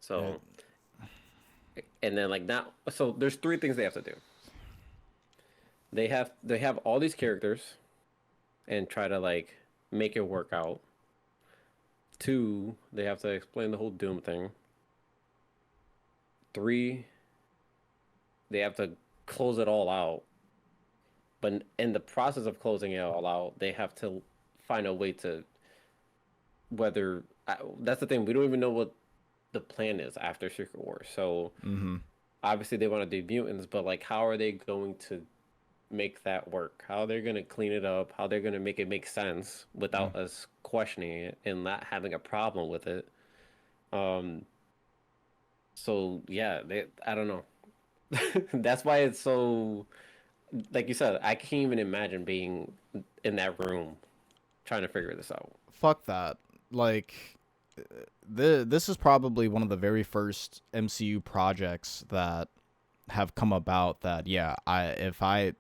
So, It, and then like now, so there's three things they have to do. They have all these characters and try to like make it work out. Two, they have to explain the whole Doom thing. Three, they have to close it all out. But in the process of closing it all out, they have to find a way to whether that's the thing. We don't even know what the plan is after Secret Wars. So mm-hmm. obviously they want to do mutants, but like, how are they going to make that work? How they're going to clean it up? How they're going to make it make sense without us questioning it and not having a problem with it? Um. So yeah, I don't know. That's why it's so, like you said, I can't even imagine being in that room trying to figure this out. Fuck that. Like, this is probably one of the very first MCU projects that have come about that, yeah, if I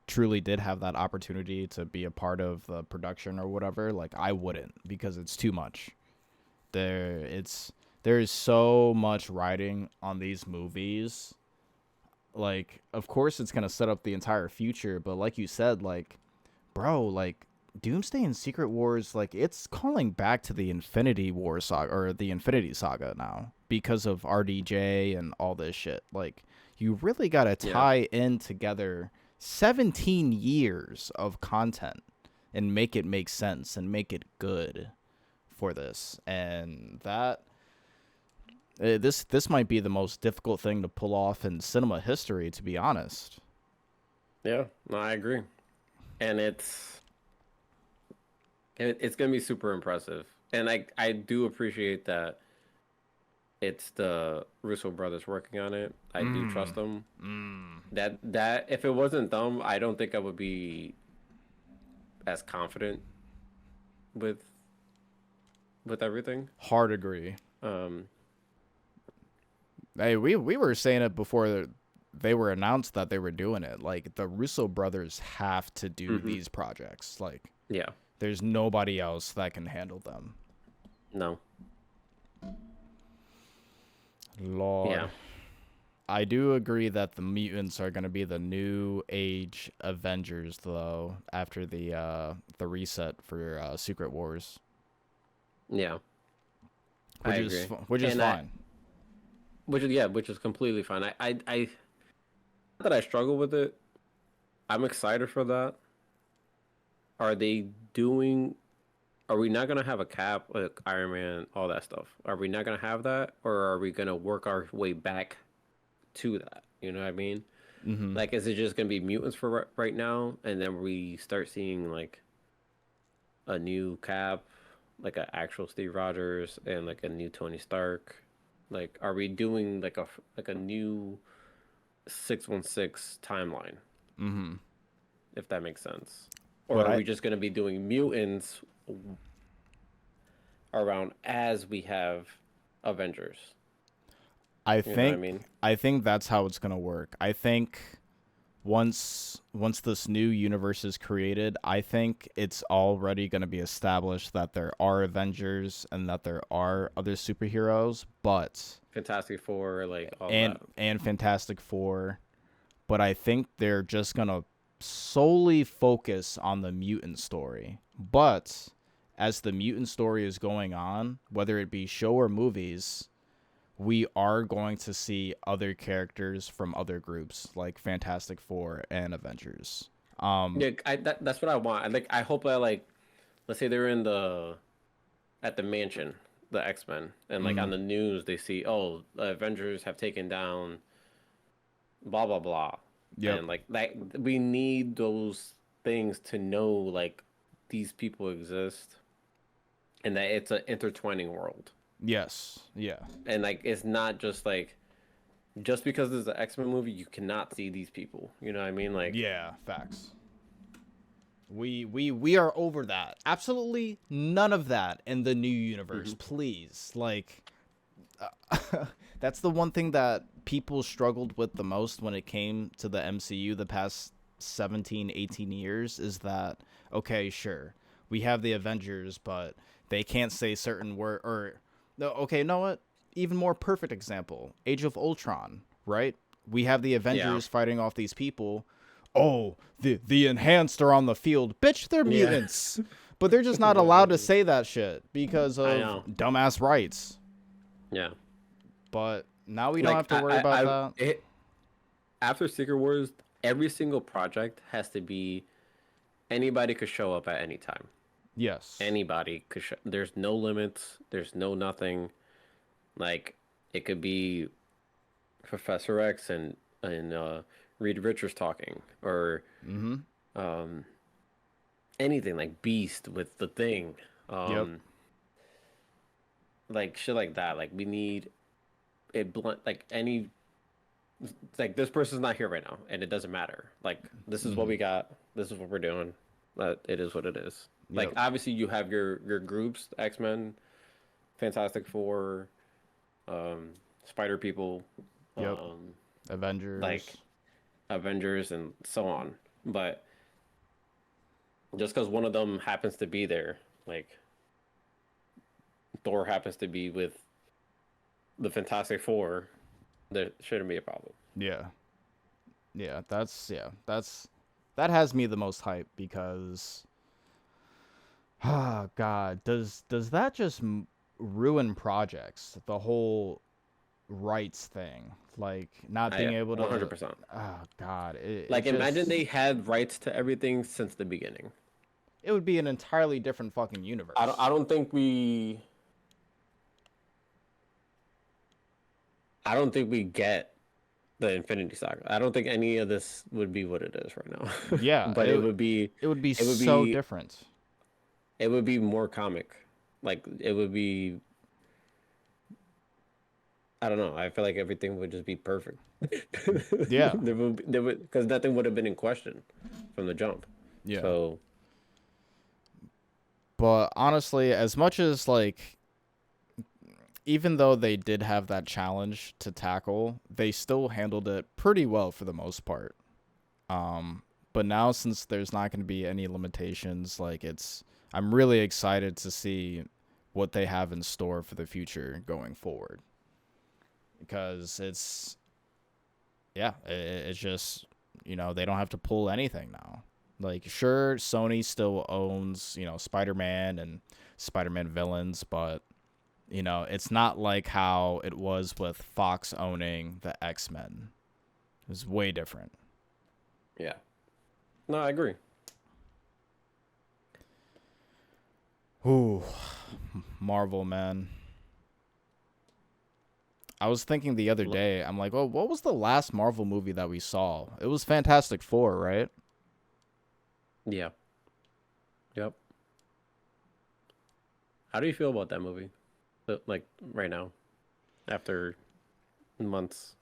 truly did have that opportunity to be a part of the production or whatever, like, I wouldn't, because it's too much. There is so much writing on these movies. Like, of course it's going to set up the entire future, but like you said, like, bro, like, Doomsday and Secret Wars, like, it's calling back to the Infinity War saga, or the Infinity Saga now, because of RDJ and all this shit. Like, you really gotta Yeah. tie in together 17 years of content and make it make sense and make it good for this. And this might be the most difficult thing to pull off in cinema history, to be honest. Yeah. No, I agree. And it's gonna be super impressive. And I do appreciate that it's the Russo brothers working on it. I do trust Mm. them. Mm. That if it wasn't them, I don't think I would be as confident with everything. Hard agree. Um, Hey, we were saying it before they were announced that they were doing it. Like, the Russo brothers have to do mhm. these projects. Like, Yeah. there's nobody else that can handle them. No. Lord. Yeah. I do agree that the mutants are going to be the new age Avengers, though, after the reset for Secret Wars, Yeah. I which is agree. which is And I fine. which is completely fine. I not that I struggle with it. I'm excited for that. Are they doing are we not gonna have a cap like Iron Man, all that stuff? Are we not gonna have that? Or are we gonna work our way back to that? You know what I mean? Mm-hmm. Like, is it just gonna be mutants for right now, and then we start seeing like a new Cap, like an actual Steve Rogers, and like a new Tony Stark? Like, are we doing like a new 616 timeline, Mm-hmm. if that makes sense? Or But are we just gonna be doing mutants around as we have Avengers? I You know what I think mean? I think that's how it's gonna work. I think once this new universe is created, I think it's already going to be established that there are Avengers and that there are other superheroes, but Fantastic Four, like all that. and Fantastic Four, but I think they're just going to solely focus on the mutant story. But as the mutant story is going on, whether it be show or movies, we are going to see other characters from other groups like Fantastic Four and Avengers. Yeah, that's what I want. I hope that, like, let's say they're in the at the mansion, the X-Men, and like on Mm, the news they see, oh, the Avengers have taken down blah blah blah, yep. and like we need those things to know like these people exist and that it's an intertwining world, Yes. Yeah. and like it's not just like just because there's an X-Men movie you cannot see these people. You know what I mean? Like, Yeah. Facts. We are over that. Absolutely none of that in the new universe, mhm. please. Like, that's the one thing that people struggled with the most when it came to the MCU the past 17, 18 years is that, okay, sure, we have the Avengers, but they can't say certain word or no, okay, you know what? even more perfect example, Age of Ultron, right? We have the Yeah. Avengers fighting off these people. Oh, the enhanced are on the field. Bitch, they're Yeah. mutants. But they're just not allowed to Literally. say that shit because I of know. dumbass rights. Yeah. But now we don't Like have to worry about that. after Secret Wars, every single project has to be anybody could show up at any time. Yes. Anybody could show. There's no limits. There's no nothing. Like it could be Professor X and Reed Richards talking, or Mm-hmm. um anything like Beast with the Thing, Yep. like shit like that. Like we need it blunt like any like this person's not here right now, and it doesn't matter. Like this is what Mm-hmm. we got. This is what we're doing. It is what it is. Like Yep. obviously you have your groups, X Men, Fantastic Four, Spider People, Yep. um, like Avengers. Avengers, and so on. But just because one of them happens to be there, like Thor happens to be with the Fantastic Four, there shouldn't be a problem. Yeah. That has me the most hype because ah god, does that just ruin projects? The whole rights thing, like not being I able to 100%. oh god, it Like imagine just they had rights to everything since the beginning. it would be an entirely different fucking I universe. don't think we get the Infinity Saga. I don't think any of this would be what it is right now. Yeah, But it would be it would so be different. it would be more comic. Like it would be I don't know. I feel like everything would just be perfect. Yeah. There would because nothing would have been in question from the jump. Yeah. So But honestly, as much as like even though they did have that challenge to tackle, they still handled it pretty well for the most part. Um, but now since there's not going to be any limitations, like I'm really excited to see what they have in store for the future going forward because it's just they don't have to pull anything now. Like sure, Sony still owns Spider-Man and Spider-Man villains, but it's not like how it was with Fox owning the X-Men. It was way different. yeah. No, I agree. Ooh, Marvel, man. I was thinking the other day, I'm like, oh, what was the last Marvel movie that we saw? It was Fantastic Four, right? Yeah. Yep. How do you feel about that movie? Like right now, after months.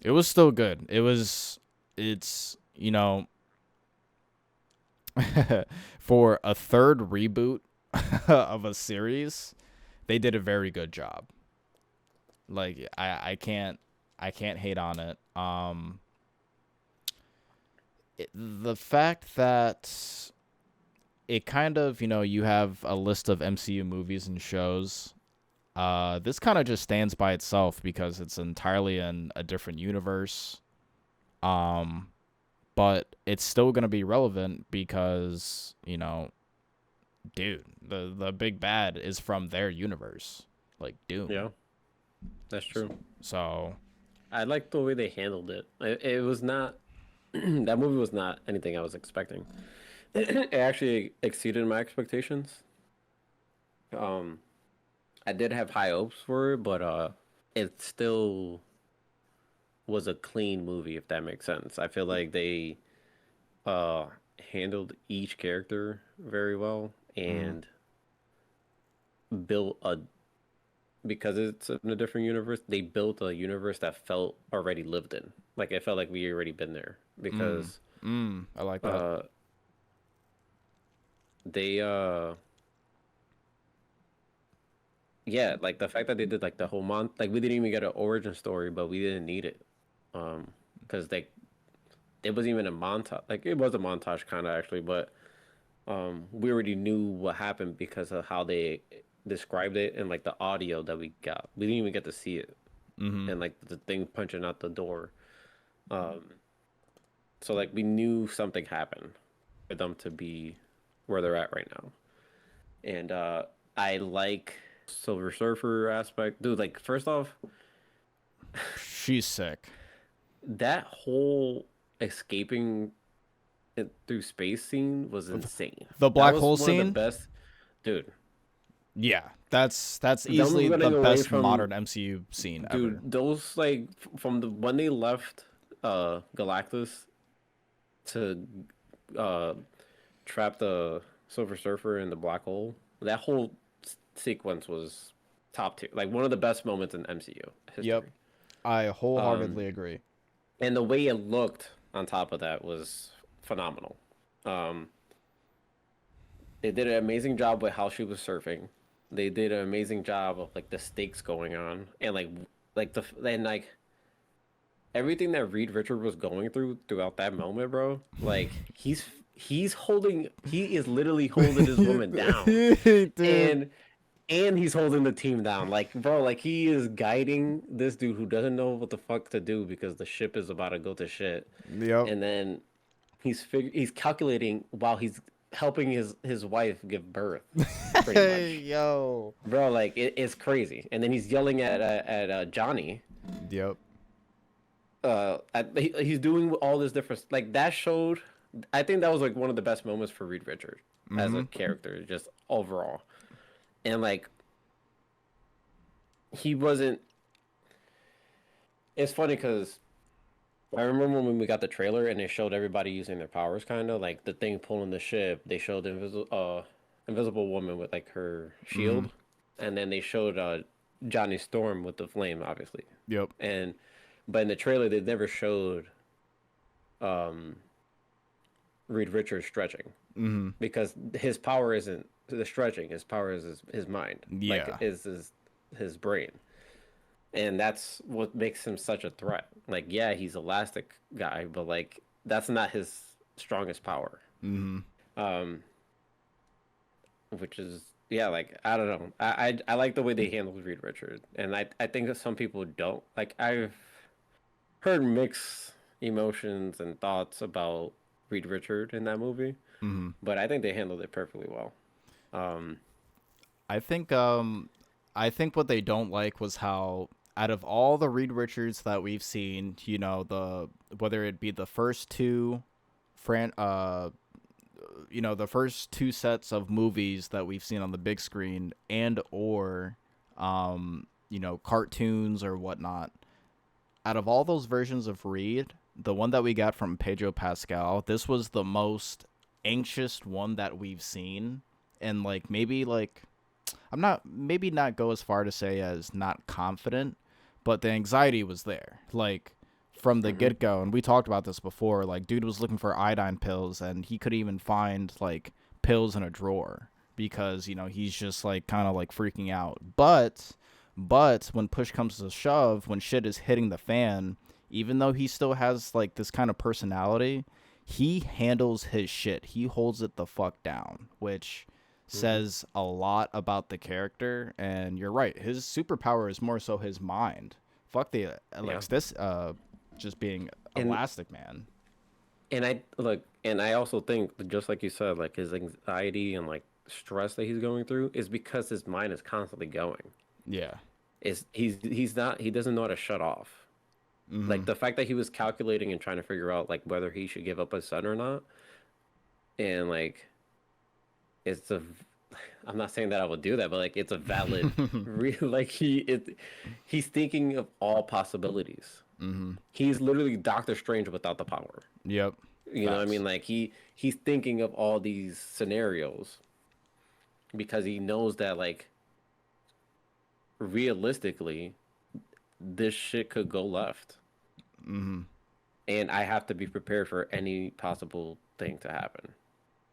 It was still good. It's, for a third reboot of a series, they did a very good job. Like I can't hate on it. The fact that it kind of, you have a list of MCU movies and shows. This kind of just stands by itself because it's entirely in a different universe. Um, but it's still gonna be relevant because dude, the big bad is from their universe, like Doom. Yeah, that's true. So I like the way they handled it. It was not that movie was not anything I was expecting. It actually exceeded my expectations. Um, I did have high hopes for it, but it still was a clean movie, if that makes sense. I feel like they uh handled each character very well mm, and built a because it's in a different universe, they built a universe that felt already lived in. Like it felt like we already been there mm, because I like that. uh they yeah, like the fact that they did like the whole month like we didn't even get an origin story, but we didn't need it. Because they it wasn't even a montage. Like it was a montage kind of actually, but we already knew what happened because of how they described it in like the audio that we got. We didn't even get to see it, Mm-hmm. and like the thing punching out the door. Um, so like we knew something happened for them to be where they're at right now. And I like Silver Surfer aspect, dude. Like first off, She's sick. that whole escaping it through space scene was insane. The That black was hole one of the scene. best, dude. Yeah, that's Them easily the running away best from, modern MCU scene dude, ever. those like from the when they left Galactus to uh trap the Silver Surfer in the black hole. That whole sequence was top tier, like one of the best moments in MCU Yep, history. I Um, wholeheartedly agree. and the way it looked on top of that was phenomenal. Um, they did an amazing job with how she was surfing. They did an amazing job of like the stakes going on and like the and like everything that Reed Richard was going through throughout that moment, bro. Like he is literally holding his woman down, Dude. and he's holding the team down. Like, bro, like he is guiding this dude who doesn't know what the fuck to do because the ship is about to go to shit, Yep. and then he's calculating while he's helping his wife give birth, pretty Hey, much, yo. bro. Like it's crazy, and then he's yelling at Johnny. Yep. He's doing all this different like that showed. I think that was like one of the best moments for Reed Richard as a Mm-hmm. character, just overall, and like he wasn't. It's funny because I remember when we got the trailer and they showed everybody using their powers, kind of like the thing pulling the ship. They showed the invisible woman with like her Mm-hmm. shield, and then they showed Johnny Storm with the flame, obviously. Yep. And but in the trailer they never showed um Reed Richards stretching Mm-hmm. because his power isn't the stretching. His power is his mind, like Yeah. is his brain, and that's what makes him such a threat. Like, yeah, he's elastic guy, but like that's not his strongest power. Mm-hmm. Um, which is yeah, like I don't know. I like the way they handled Reed Richard, and I think that some people don't. Like I've heard mixed emotions and thoughts about Reed Richard in that movie, Mm-hmm. but I think they handled it perfectly well. Um, I think I think what they don't like was how out of all the Reed Richards that we've seen, you know, the whether it be the first two fran you know, the first two sets of movies that we've seen on the big screen and or you know, cartoons or whatnot. Out of all those versions of Reed, the one that we got from Pedro Pascal, this was the most anxious one that we've seen. And like maybe like I'm not maybe not go as far to say as not confident, but the anxiety was there. Like from the mhm. get go, and we talked about this before, like dude was looking for iodine pills and he couldn't even find like pills in a drawer because, you know, he's just like kind of like freaking out. But when push comes to shove, when shit is hitting the fan, even though he still has like this kind of personality, he handles his shit. He holds it the fuck down, which Mhm. says a lot about the character. And you're right, his superpower is more so his mind. Fuck the Yeah, Alex this just being and elastic man. I look, and I also think that just like you said, like his anxiety and like stress that he's going through is because his mind is constantly going. Yeah. Is he's not he doesn't know how to shut off. Mm-hmm. Like the fact that he was calculating and trying to figure out like whether he should give up his son or not, and like it's a I'm not saying that I would do that, but like it's a valid real like he's thinking of all possibilities. Mm-hmm. He's literally Doctor Strange without the power. Yep. You know what I Facts. mean? Like he's thinking of all these scenarios because he knows that like realistically this shit could go left. Mm-hmm. And I have to be prepared for any possible thing to happen.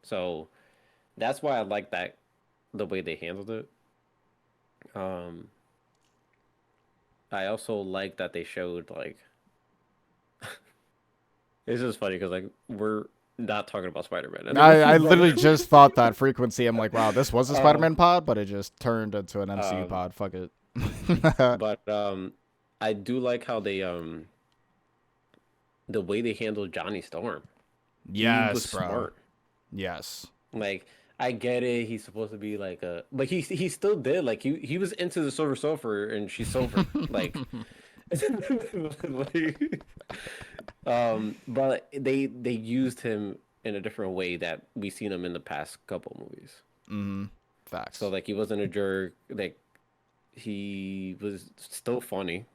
So that's why I like that the way they handled it. Um I also like that they showed like it's just funny because like not talking about Spider-Man. I literally just thought that frequency. I'm like, wow, this was a um, Spider-Man pod, but it just turned into an MCU um, pod. Fuck it. but I do like how they the way they handled Johnny Storm. He was Yes, bro. smart. Yes. Like I get it. He's supposed to be like a, but he still did. Like he was into the Silver Surfer, and she's sober. Like, like, but they used him in a different way that we've seen him in the past couple movies. So Facts. like he wasn't a jerk. Like he was still funny,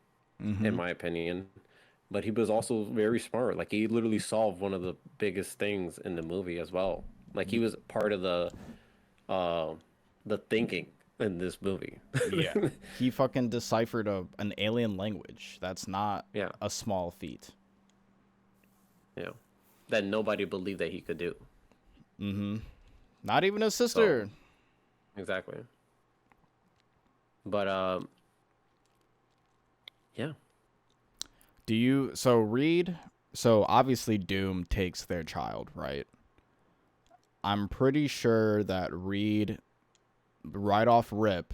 in my opinion, but he was also very smart. Like he literally solved one of the biggest things in the movie as well. Like he was part of uh the thinking in this movie. Yeah. He fucking deciphered an alien language. That's not Yeah, a small feat. yeah. That nobody believed that he could do. Not even his So sister. exactly. But yeah. So obviously Doom takes their child, right? I'm pretty sure that Reed, right off rip,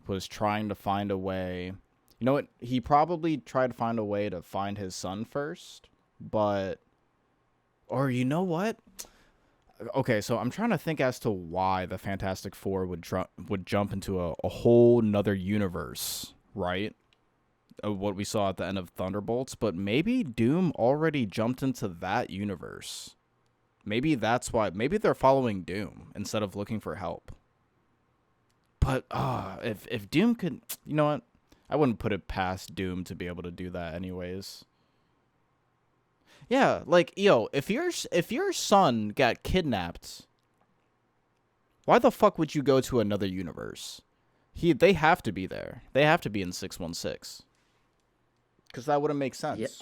was trying to find a way. You know what? He probably tried to find a way to find his son first, but, or you know what? Okay, so I'm trying to think as to why the Fantastic Four would jump into a whole nother universe, right? Of what we saw at the end of Thunderbolts, but maybe Doom already jumped into that universe. Maybe that's why. Maybe they're following Doom instead of looking for help. But if Doom could, you know what? I wouldn't put it past Doom to be able to do that, anyways. Yeah, like yo, if your son got kidnapped, why the fuck would you go to another universe? They have to be there. They have to be in 616. Because that wouldn't make Yeah, sense.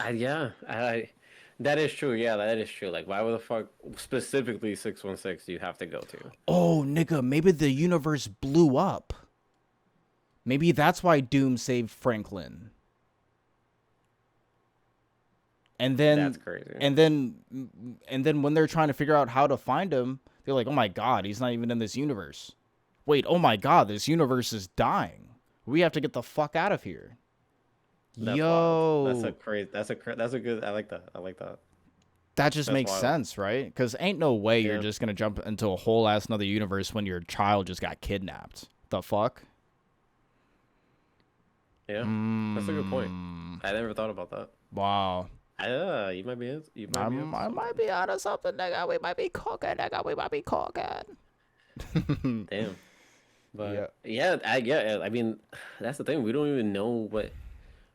that is true. Yeah, that is true. Like, why would the fuck specifically 616 do you have to go to? Oh, nigga, maybe the universe blew up. Maybe that's why Doom saved Franklin. And That's then crazy. and then and then when they're trying to figure out how to find him, they're like, "Oh my god, he's not even in this universe." Wait, oh my god, this universe is dying. We have to get the fuck out of here. That's wild. That's a Yo, crazy. That's a good. I like that. I like that. that just That's makes wild. sense, right? Because ain't no way you're Yeah. just gonna jump into a whole ass another universe when your child just got kidnapped. The fuck? Yeah. That's a good point. I never thought about that. Wow. You might be. You might be up to I something. might be onto something, nigga. We might be cooking, nigga. We might be cooking. Damn. Yeah. But yeah, I mean, that's the thing. We don't even know what.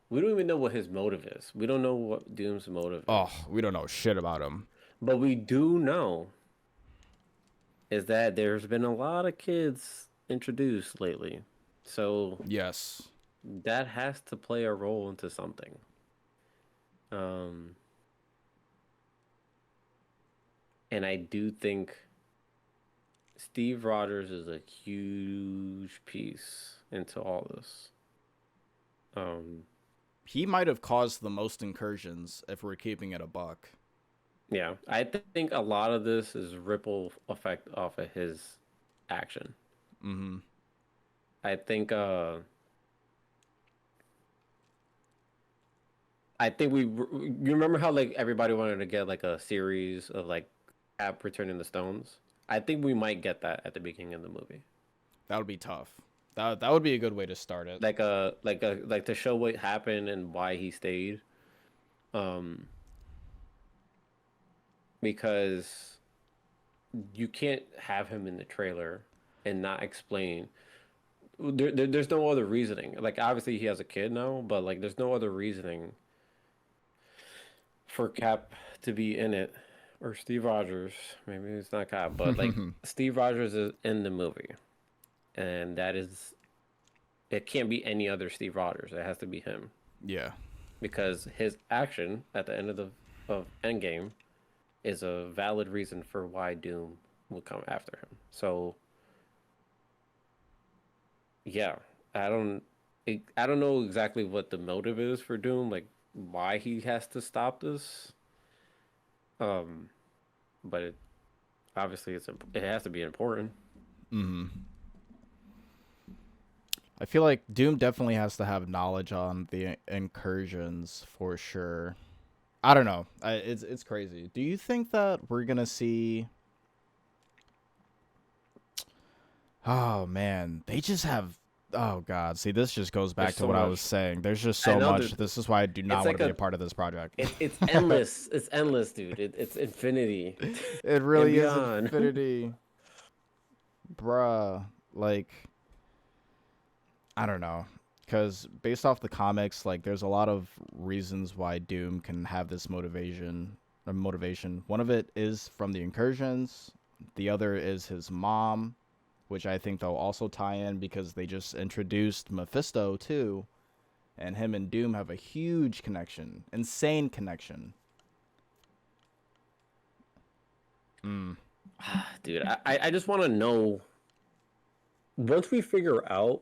We don't even know what his motive is. We don't know what Doom's motive Oh, is. we don't know shit about him. But we do know is that there's been a lot of kids introduced lately. So Yes. that has to play a role into something. Um, and I do think Steve Rogers is a huge piece into all this. Um, He might have caused the most incursions if we're keeping it a buck. yeah, I think a lot of this is ripple effect off of his action. I think you remember how like everybody wanted to get like a series of like Cap returning the stones. I think we might get that at the beginning of the movie, That would be tough. That would be a good way to start it. like to show what happened and why he stayed. Um, because you can't have him in the trailer and not explain. There's no other reasoning. Like obviously he has a kid now, but like there's no other reasoning for Cap to be in it, or Steve Rogers. Maybe it's not Cap, but like Steve Rogers is in the movie, and that is it. Can't be any other Steve Rogers. It has to be him Yeah. because his action at the end of the of Endgame is a valid reason for why Doom will come after him. So yeah, I don't. I don't know exactly what the motive is for Doom, like why he has to stop this. Um, but obviously it has to be important. Mm-hmm. I feel like Doom definitely has to have knowledge on the incursions for sure. I don't know. It's crazy. Do you think that we're gonna see? Oh man, they just have. Oh god, see, this just goes There's back to so what I was much. saying. There's just I so know much. that This is why I do it's not want to like be a a part of this project. it's endless. It's endless, dude. It's infinity It and really is beyond. infinity, bruh. Like, I don't know, because based off the comics, like, there's a lot of reasons why Doom can have this motivation. Or motivation. One of it is from the incursions. The other is his mom, which I think they'll also tie in because they just introduced Mephisto too, and him and Doom have a huge connection, insane connection. Mm. Dude, I just want to know once we figure out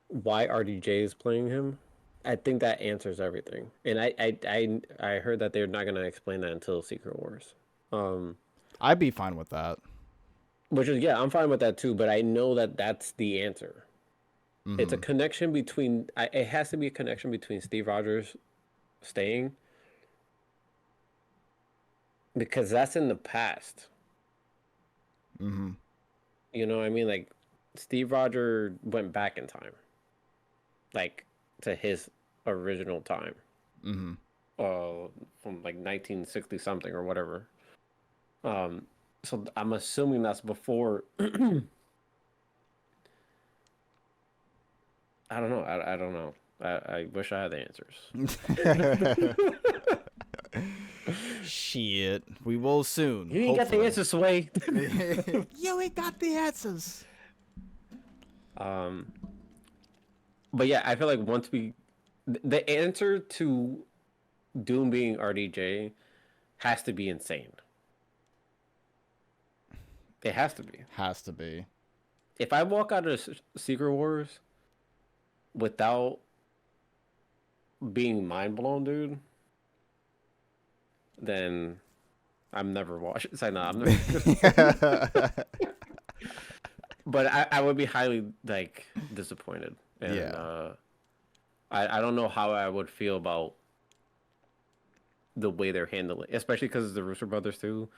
why RDJ is playing him, I think that answers everything. And I heard that they're not gonna explain that until Secret Wars. Um, I'd be fine with that. which is yeah, I'm fine with that too. But I know that that's the answer. It's a Mm-hmm. connection between. It has to be a connection between Steve Rogers staying because that's in the past. Mm-hmm. You know what I mean? Like Steve Rogers went back in time, like to his original time. Mm-hmm. From like 1960 something or whatever. Um, so I'm assuming that's before. I don't know. I don't know. I wish I had the answers. Shit. We will soon, You ain't got the hopefully. answers, Sway. You ain't got the answers. um, but yeah, I feel like once the answer to Doom being RDJ has to be insane. It has to be. Has to be. If I walk out of Secret Wars without being mind blown, dude, then I'm never watching. Say no, I'm never. But I would be highly like disappointed, and Yeah. I don't know how I would feel about the way they're handling, especially because it's the Russo brothers too.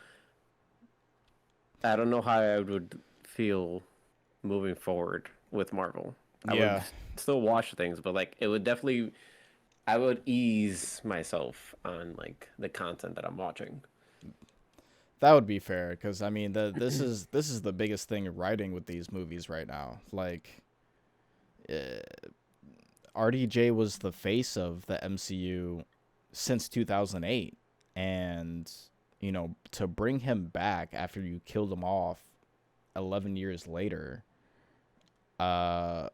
I don't know how I would feel moving forward with Marvel. I would Yeah. still watch things, but like it would definitely, I would ease myself on like the content that I'm watching. That would be fair, because I mean, this is the biggest thing in writing with these movies right now. Like, uh, RDJ was the face of the MCU since 2008, and to bring him back after you killed him off 11 years later, uh,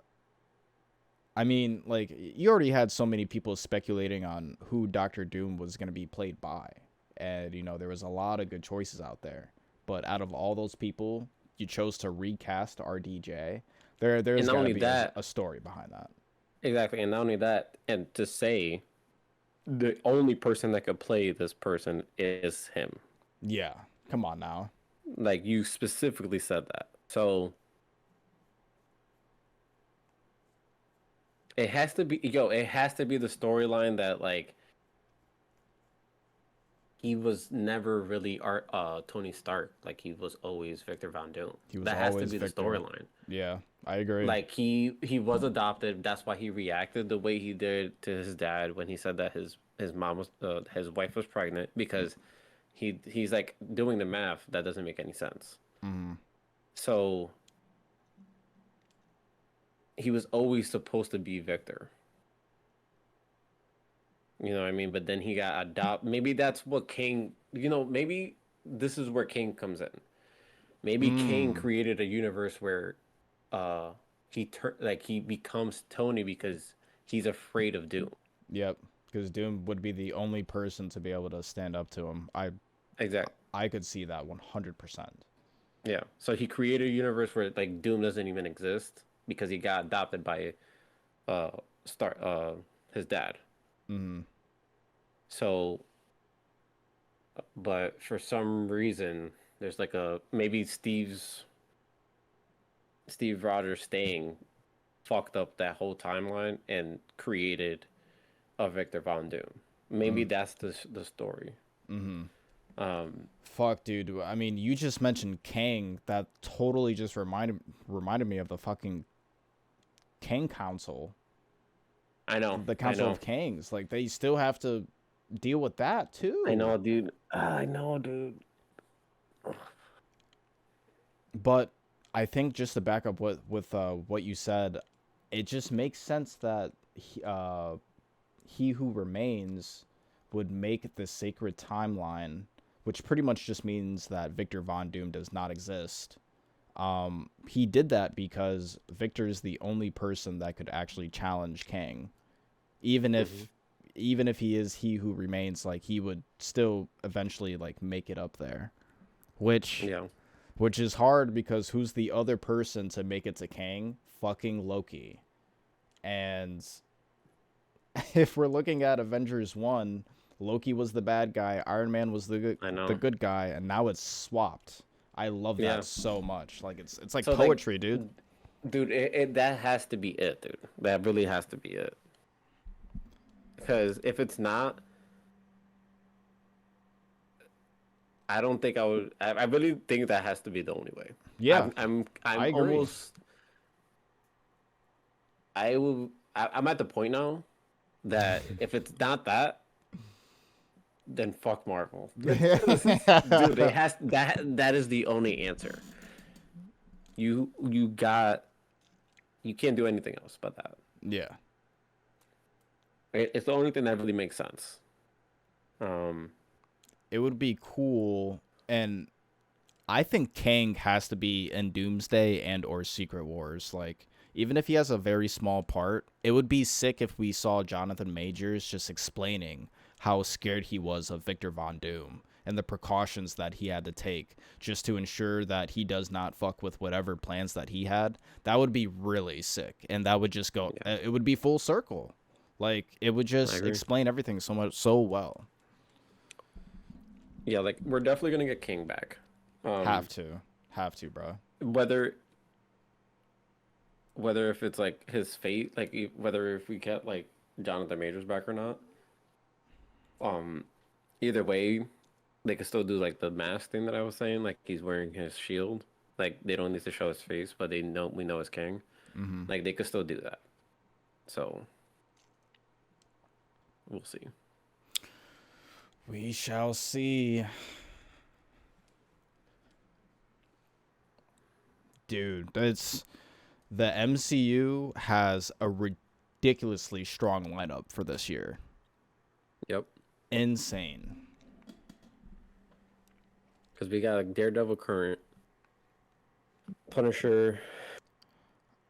I mean, like, you already had so many people speculating on who Doctor Doom was going to be played by. And, there was a lot of good choices out there. But out of all those people, you chose to recast RDJ. And There's not got to only be that, a story behind that. exactly, and not only that, and to say the only person that could play this person is him. Yeah. Come on now. Like you specifically said that. So it has to be it has to be the storyline that like he was never really Tony Stark, like he was always Victor Von Doom. He was That has to always be the Victor. storyline. Yeah, I agree. Like he was adopted. That's why he reacted the way he did to his dad when he said that his mom was his wife was pregnant because he's like doing the math that doesn't make any sense. Mm. So he was always supposed to be Victor. You know what I mean? But then he got adopted. Maybe that's what King, maybe this is where King comes in. Maybe King Mm. created a universe where uh he becomes Tony because he's afraid of Doom. Yep. Because Doom would be the only person to be able to stand up to him. Exactly. I could see that 100%. Yeah. So he created a universe where like Doom doesn't even exist because he got adopted by uh Star his dad. Mm. So but for some reason, there's like a maybe Steve Rogers staying fucked up that whole timeline and created a Victor Von Doom. Maybe that's the story. Mm-hmm. Um, Fuck, dude. I mean, you just mentioned Kang. That totally just reminded me of the fucking Kang Council, the I Council know, of Kangs. Like they still have to deal with that too. dude. I know, dude. But I think just to back up what you said, it just makes sense that he who remains would make the sacred timeline, which pretty much just means that Victor Von Doom does not exist. He did that because Victor is the only person that could actually challenge Kang, even Hmm. if even if he is he who remains. Like he would still eventually like make it up there, which Yeah, which is hard because who's the other person to make it to Kang? Fucking Loki. And if we're looking at Avengers 1, Loki was the bad guy, Iron Man was I the know. good guy, and now it's swapped. I love Yeah. that so much. Like it's like So like, poetry, dude. dude, that has to be it, dude. That really has to be it. Because if it's not, I don't think I would. I really think that has to be the only way. Yeah, I'm I agree. almost. I will. I'm at the point now that if it's not that, then fuck Marvel. Dude, it has that is the only answer. You got you can't do anything else but that. Yeah. It's the only thing that really makes sense. Um, It would be cool, and I think Kang has to be in Doomsday and or Secret Wars. Like, even if he has a very small part, it would be sick if we saw Jonathan Majors just explaining how scared he was of Victor Von Doom and the precautions that he had to take just to ensure that he does not fuck with whatever plans that he had. That would be really sick, and that would just go. yeah, It would be full circle. Like it would I just agree. explain everything so much so well. Yeah, like we're definitely gonna get King back. Um, Have to, bro. whether if it's like his fate, like whether if we get like Jonathan Majors back or not. Um, either way, they could still do like the mask thing that I was saying, like he's wearing his shield. Like they don't need to show his face, but they know we know it's King. Mm-hmm. Like they could still do that. So we'll see. We shall see. Dude, it's the MCU has a ridiculously strong lineup for this year. Yep. Insane. Because we got like Daredevil current, Punisher,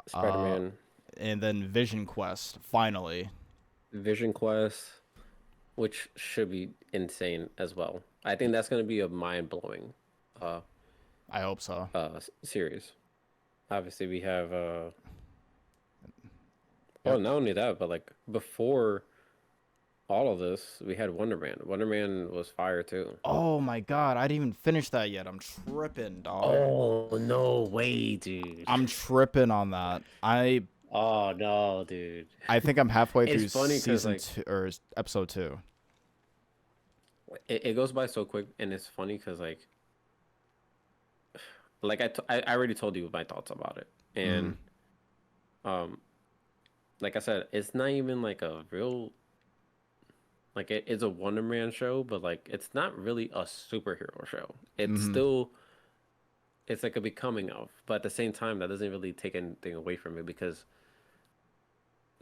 Spider Uh Man, and then Vision Quest finally. Vision Quest, which should be insane as well. I think that's gonna be a mind blowing uh I hope so. series. Obviously we have oh, Yep. not only that, but like before all of this, we had Wonder Man. Wonder Man was fire too. Oh my god, I didn't even finish that yet. I'm tripping, dog. Oh no way, dude. I'm tripping on that. Oh no, dude. I think I'm halfway It's through funny because season like 2 or episode 2. it goes by so quick, and it's funny because I already told you my thoughts about it, Mm-hmm. and um like I said, it's not even like a real like it's a Wonder Man show, but like it's not really a superhero show. It's Mm-hmm. still it's like a becoming of, but at the same time, that doesn't really take anything away from it because,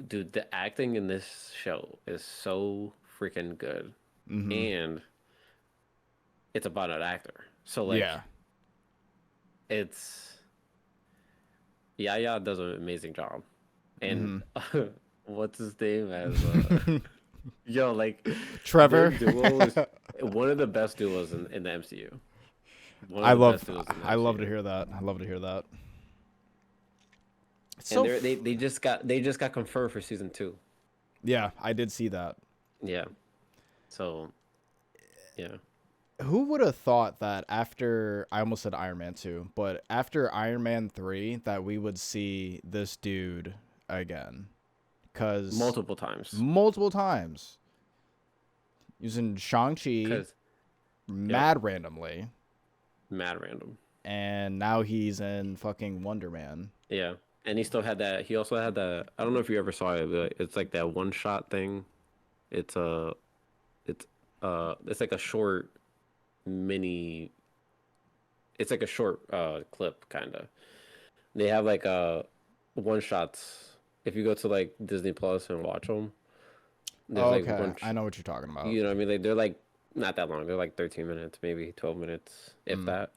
dude, the acting in this show is so freaking good, Mm-hmm. and it's about an actor. So like, Yeah. it's Yaya does an amazing job, and Mm-hmm. what's his name as yo like their Trevor. duo is one of the best duos in the MCU. One of I the love best duos in the I love to MCU. hear that. I love to hear that. It's And so they just got confirmed for season two. yeah, I did see that. Yeah. So yeah. Who would have thought that after, I almost said Iron Man 2, but after Iron Man 3 that we would see this dude again? Cuz multiple times. multiple times using Shang-Chi Cause yep, mad randomly, mad random. and now he's in fucking Wonder Man. Yeah, and he still had that. He also had that. I don't know if you ever saw it, but it's like that one shot thing. It's it's it's like a short mini. It's like a short clip kind of. They have like one shots. If you go to like Disney Plus and watch them, there's Oh, like okay, I know what you're talking about. you know what I mean? Like they're like not that long. They're like 13 minutes, maybe 12 minutes, if Mm. that.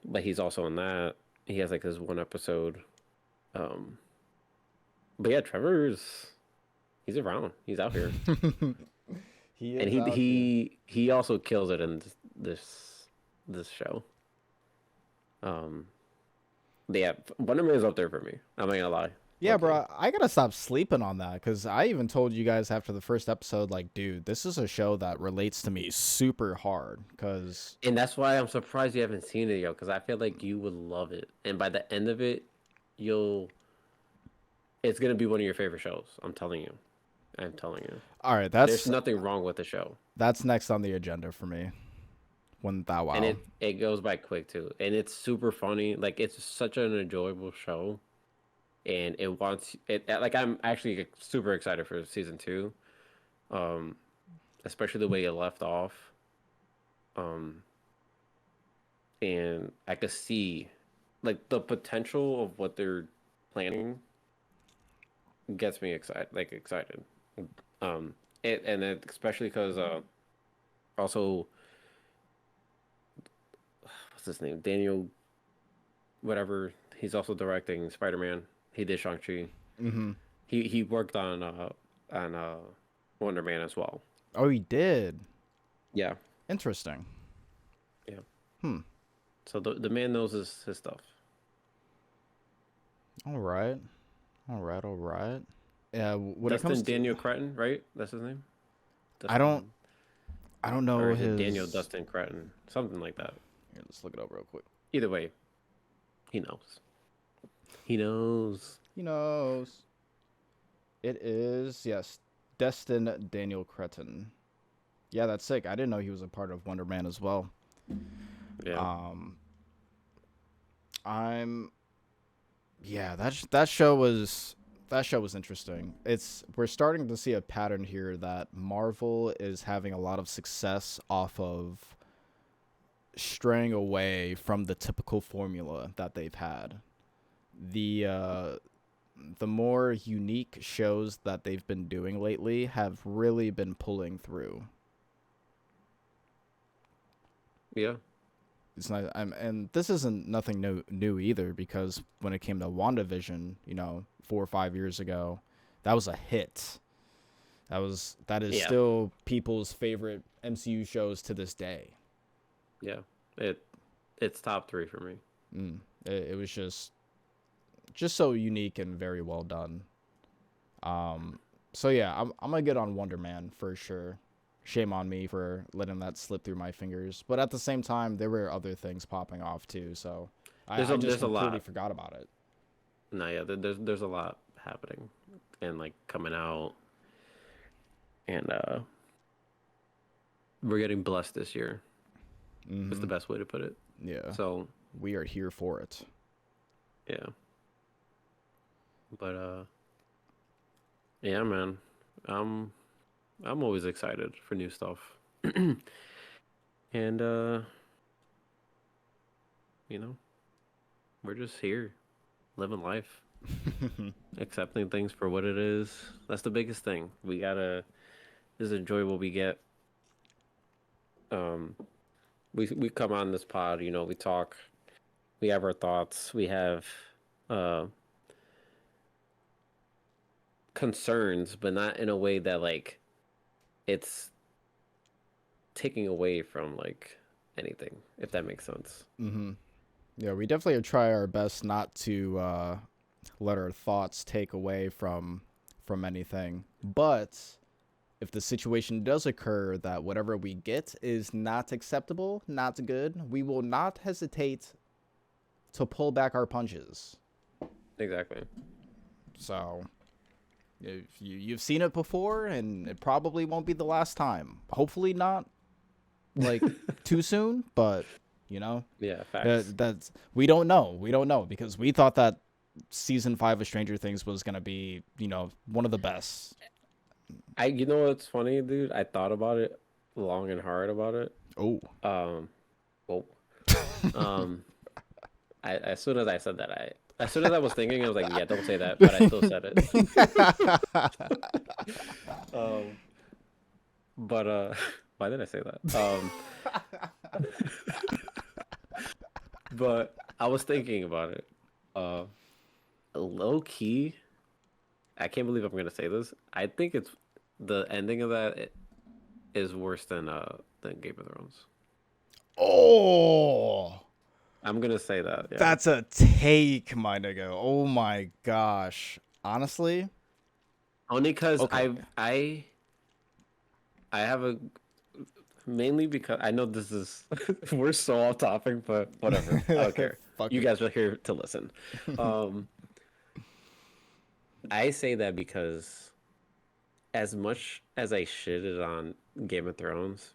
But he's also in that. He has like this one episode. Um, but yeah, he's around. He's out here, He and is out here. he also kills it in this show. Um, but yeah, Wonder Man is up there for me. I'm not gonna lie. Yeah, Okay, bro, I gotta stop sleeping on that because I even told you guys after the first episode, like, dude, this is a show that relates to me super hard. Because, and that's why I'm surprised you haven't seen it yet, because I feel like you would love it, and by the end of it, you'll it's gonna be one of your favorite shows. I'm telling you. I'm telling you. all right, There's nothing wrong with the show. that's next on the agenda for me. When that And wow. it goes by quick too. And it's super funny. Like it's such an enjoyable show. And it wants it like I'm actually super excited for season 2. Um Especially the way it left off. Um and I could see like the potential of what they're planning gets me excited. Um especially cuz also what's his name? Daniel whatever. He's also directing Spider-Man. He did Shang-Chi. Mm-hmm. He worked on Wonder Man as well. Oh, he did. Yeah. Interesting. Yeah. Hmm. So the man knows his stuff. All right. All right. All right. Yeah. When it comes Dustin to, Daniel Cretton, right? That's his name? I don't. Dustin I don't or know is it Daniel his. Dustin Cretton? Something like that. Here, let's look it up real quick. Either way, he knows. He knows. He knows. It is, yes, Destin Daniel Cretton. Yeah, that's sick. I didn't know he was a part of Wonder Man as well. Yeah. Um, I'm, yeah, that show was interesting. We're starting to see a pattern here that Marvel is having a lot of success off of straying away from the typical formula that they've had. The more unique shows that they've been doing lately have really been pulling through. Yeah. It's not, and this isn't nothing new either, because when it came to WandaVision, 4 or 5 years ago, that was a hit. That is Yeah. still people's favorite MCU shows to this day. Yeah. It's top 3 for me. It was just so unique and very well done. So yeah, I'm gonna get on Wonder Man for sure. Shame on me for letting that slip through my fingers, but at the same time, there were other things popping off too. So I just There's a completely lot. forgot about it. No, yeah, there's a lot happening and like coming out, and we're getting blessed this year. It's the best way to put it. Yeah, So we are here for it. yeah, but yeah, man, I'm always excited for new stuff, and you know, we're just here, living life, accepting things for what it is. That's the biggest thing. We gotta just enjoy what we get. Um, we come on this pod, we talk, we have our thoughts, we have uh concerns, but not in a way that like it's taking away from like anything, if that makes sense. Yeah, we definitely try our best not to let our thoughts take away from anything, but if the situation does occur that whatever we get is not acceptable, not good, we will not hesitate to pull back our punches. Exactly. So if you've seen it before, and it probably won't be the last time. Hopefully not, like, too soon, but Yeah, facts. that's we don't know. We don't know because we thought that season 5 of Stranger Things was gonna be one of the best. You know what's funny, dude? I thought about it long and hard about it. Oh. Um, well, um, as soon as I said that, as soon as I was thinking, I was like, yeah, don't say that, but I still said it. um, but why did I say that? But I was thinking about it. Low key, I can't believe I'm gonna say this. I think it's the ending of that is worse than Game of Thrones. Oh, I'm gonna say that. Yeah. that's a take, my nigga. Oh my gosh. Honestly, Only because okay. I have a mainly because I know this is we're so off topic, but whatever. I don't care. Fuck You it. guys are here to listen. Um, I say that because as much as I shitted on Game of Thrones,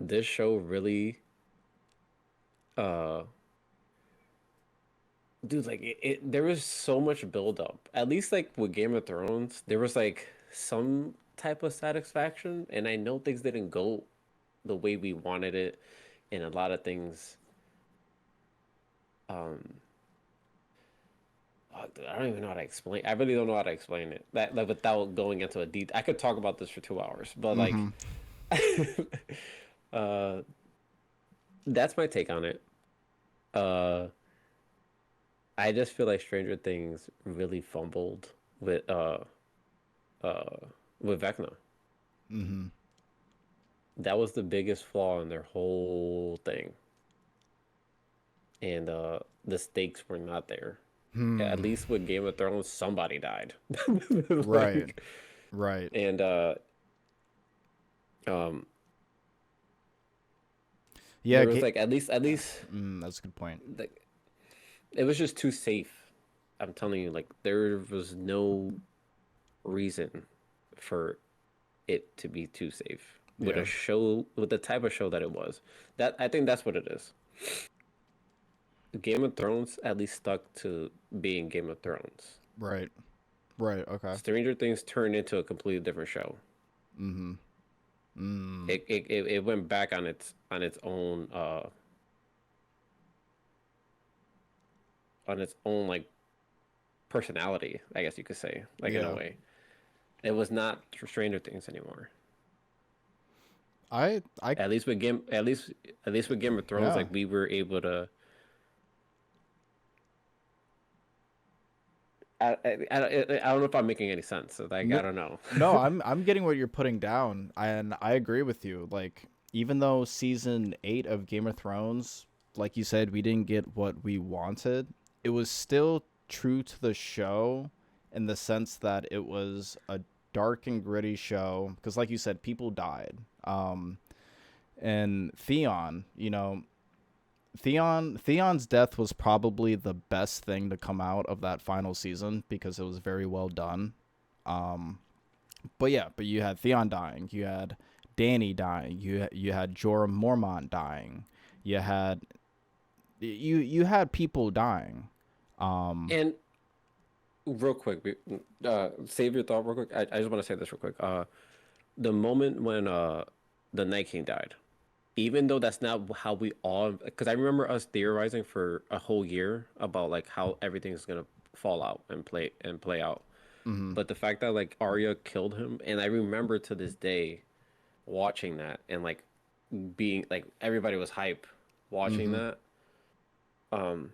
this show really uh dude, like there was so much build up. At least like with Game of Thrones, there was like some type of satisfaction, and I know things didn't go the way we wanted it, and a lot of things. Um, I don't even know how to explain. I really don't know how to explain it. That like without going into a deep. I could talk about this for 2 hours, but like, Mm-hmm. uh, that's my take on it. Uh, I just feel like Stranger Things really fumbled with uh with Vecna. Mm-hmm. That was the biggest flaw in their whole thing. And the stakes were not there. At Hmm. least with Game of Thrones, somebody died. Right. Like, Right. and um Yeah. there was like at least That's a good point. like it was just too safe. I'm telling you, like there was no reason for it to be too safe with Yeah. a show with the type of show that it was. That I think that's what it is. Game of Thrones at least stuck to being Game of Thrones. Right. Right. Okay. Stranger Things turned into a completely different show. Mm-hmm. Mm. It went back on its own like personality, I guess you could say, like in a Yeah. way. It was not Stranger Things anymore. I. At least with Game of Thrones, Yeah. like we were able to. I don't know if I'm making any sense. So, like No, I don't know. no, I'm getting what you're putting down, and I agree with you. Like, even though season 8 of Game of Thrones, like you said, we didn't get what we wanted, it was still true to the show in the sense that it was a dark and gritty show because, like you said, people died. And Theon, Theon's death was probably the best thing to come out of that final season because it was very well done. Um, but you had Theon dying, you had Danny dying, you had Jorah Mormont dying, you had you had people dying. Um, And real quick, save your thought real quick. I just want to say this real quick. The moment when the Night King died, even though that's not how we all, because I remember us theorizing for a whole year about like how everything's gonna fall out and play out. mhm, But the fact that like Arya killed him, and I remember to this day watching that and like being like everybody was hype watching mhm, that. Um,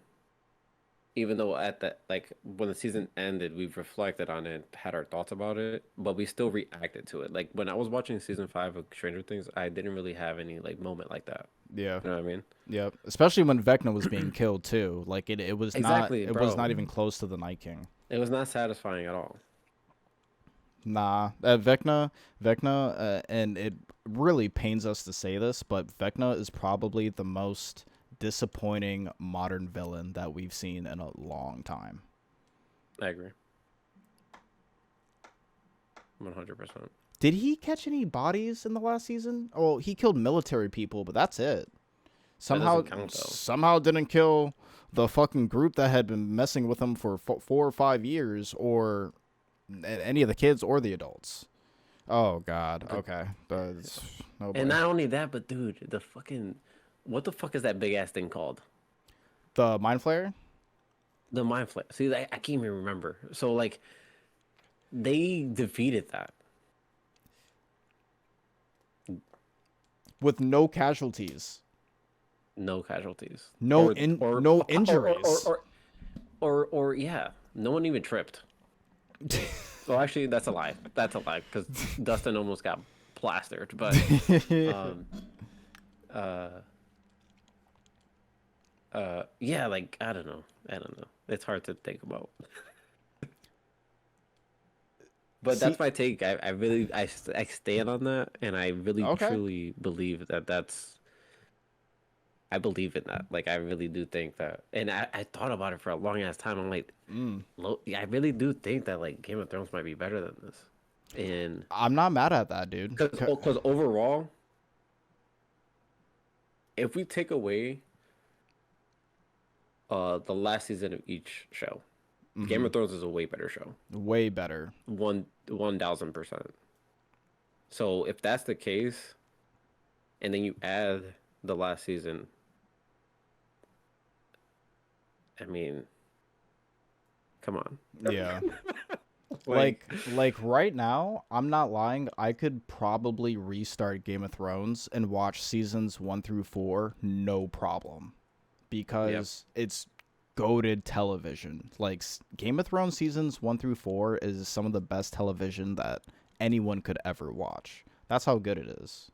even though at that like when the season ended, we've reflected on it, had our thoughts about it, but we still reacted to it. Like when I was watching season 5 of Stranger Things, I didn't really have any like moment like that. yeah, You know what I mean? yeah. Especially when Vecna was being killed too. Like Exactly, it was bro. not even close to the Night King. It was not satisfying at all. Nah, Vecna, and it really pains us to say this, but Vecna is probably the most disappointing modern villain that we've seen in a long time. I agree. 100%. Did he catch any bodies in the last season? Oh, he killed military people, but that's it. That Somehow, doesn't count though. somehow didn't kill the fucking group that had been messing with him for 4 or 5 years, or any of the kids or the adults. Oh God. But Okay. That's, oh and boy. not only that, but dude, the fucking what the fuck is that big ass thing called? The mind flayer The mind flip. See, I can't even remember. So like they defeated that. with no casualties, No casualties. no no injuries. Or yeah, no one even tripped. Well, actually, that's a lie. That's a lie because Dustin almost got plastered. But um, uh, yeah, like I don't know. I don't know. It's hard to think about. But See, that's my take. I really I stand on that, and I really okay. truly believe that that's I believe in that. Like I really do think that, and I thought about it for a long ass time. I'm like, Mm. yeah, I really do think that like Game of Thrones might be better than this, and I'm not mad at that, dude. because overall, if we take away the last season of each show, Game Mm-hmm. of Thrones is a way better show. Way better. 1,000%. So if that's the case, and then you add the last season, I mean, come on. Yeah. Like, Like right now, I'm not lying. I could probably restart Game of Thrones and watch seasons 1 through 4, no problem, yep. because it's goated television. Like Game of Thrones seasons 1 through 4 is some of the best television that anyone could ever watch. That's how good it is.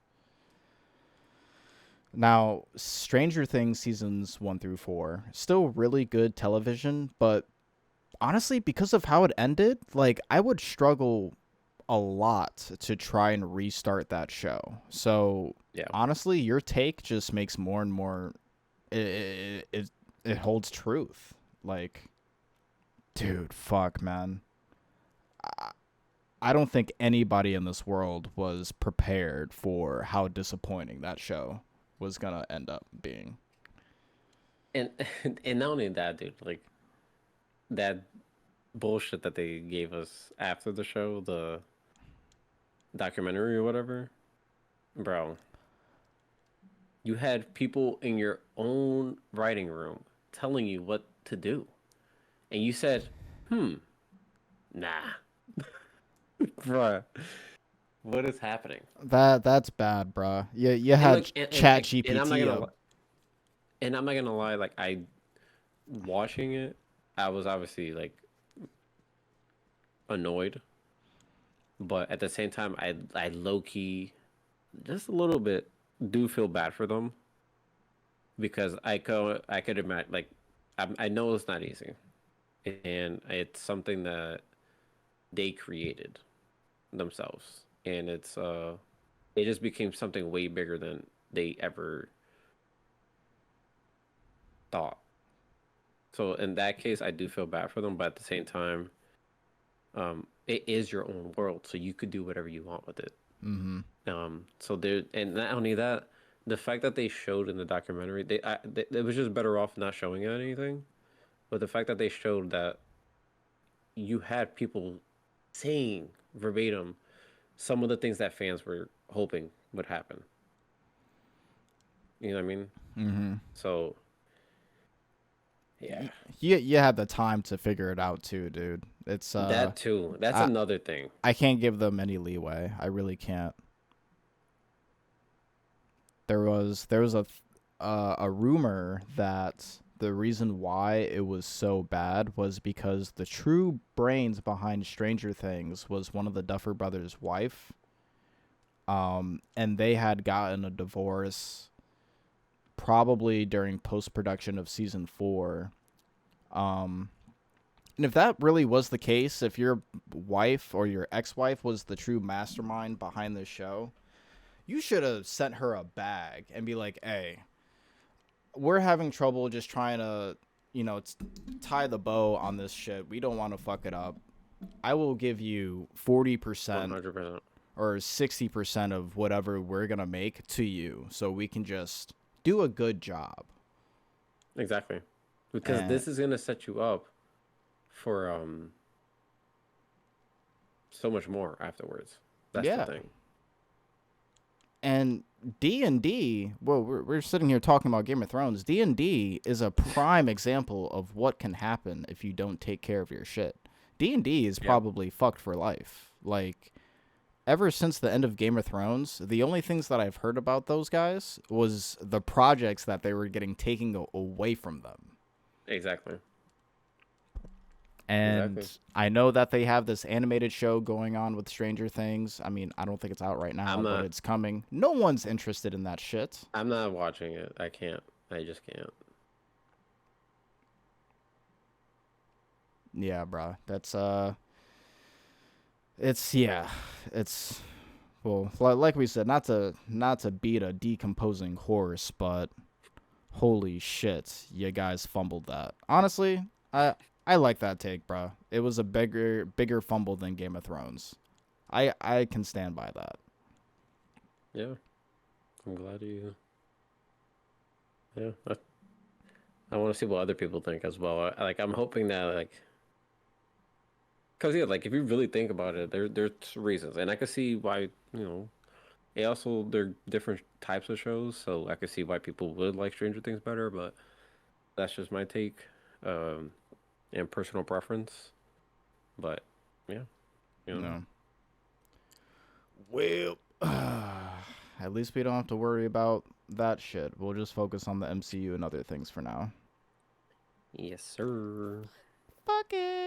Now, Stranger Things seasons 1 through 4, still really good television, but honestly, because of how it ended, like I would struggle a lot to try and restart that show. So Yeah. honestly, your take just makes more and more it holds truth. Like, dude, fuck, man. I don't think anybody in this world was prepared for how disappointing that show was gonna end up being. And and not only that, dude, like that bullshit that they gave us after the show, the documentary or whatever, bro. You had people in your own writing room telling you what to do. And you said, nah. Bruh, what is happening? That's bad, bruh. You And had like Chat and I'm not GPT gonna up. and I'm not gonna lie, like I watching it, I was obviously like annoyed, but at the same time I low key just a little bit do feel bad for them because I could imagine like I know it's not easy and it's something that they created themselves and it just became something way bigger than they ever thought. So in that case, I do feel bad for them, but at the same time, it is your own world, so you could do whatever you want with it. Mm-hmm. So there, and not only that, the fact that they showed in the documentary, it was just better off not showing anything. But the fact that they showed that you had people saying verbatim some of the things that fans were hoping would happen. You know what I mean? Mm-hmm. So yeah, You had the time to figure it out too, dude. It's that too. That's I another thing. I can't give them any leeway. I really can't. There was a rumor that the reason why it was so bad was because the true brains behind Stranger Things was one of the Duffer brothers' wife. And they had gotten a divorce probably during post production of season 4. Um, And if that really was the case, if your wife or your ex-wife was the true mastermind behind this show, you should have sent her a bag and be like, "Hey, we're having trouble just trying to, tie the bow on this shit. We don't want to fuck it up. I will give you 40% 100%. or 60% of whatever we're going to make to you so we can just do a good job." Exactly. Because And this is gonna set you up for so much more afterwards. That's the yeah. thing. And D&D, well, we're sitting here talking about Game of Thrones. D&D is a prime example of what can happen if you don't take care of your shit. D&D is Yeah. probably fucked for life. Like, ever since the end of Game of Thrones, the only things that I've heard about those guys was the projects that they were getting taken away from them. Exactly. And Exactly. I know that they have this animated show going on with Stranger Things. I mean, I don't think it's out right now, I'm but not it's coming. No one's interested in that shit. I'm not watching it. I can't. I just can't. Yeah, bro. That's it's yeah, it's well, like we said, not to beat a decomposing horse, but holy shit, you guys fumbled that. Honestly, I like that take, bro. It was a bigger fumble than Game of Thrones. I can stand by that. Yeah. I'm glad you yeah. I want to see what other people think as well. I'm hoping that cuz yeah, like if you really think about it, there's reasons. And I can see why, it also they're different types of shows, so I can see why people would like Stranger Things better, but that's just my take um and personal preference. But yeah, you know. No. Well, at least we don't have to worry about that shit. We'll just focus on the MCU and other things for now. Yes, sir. Fuck it.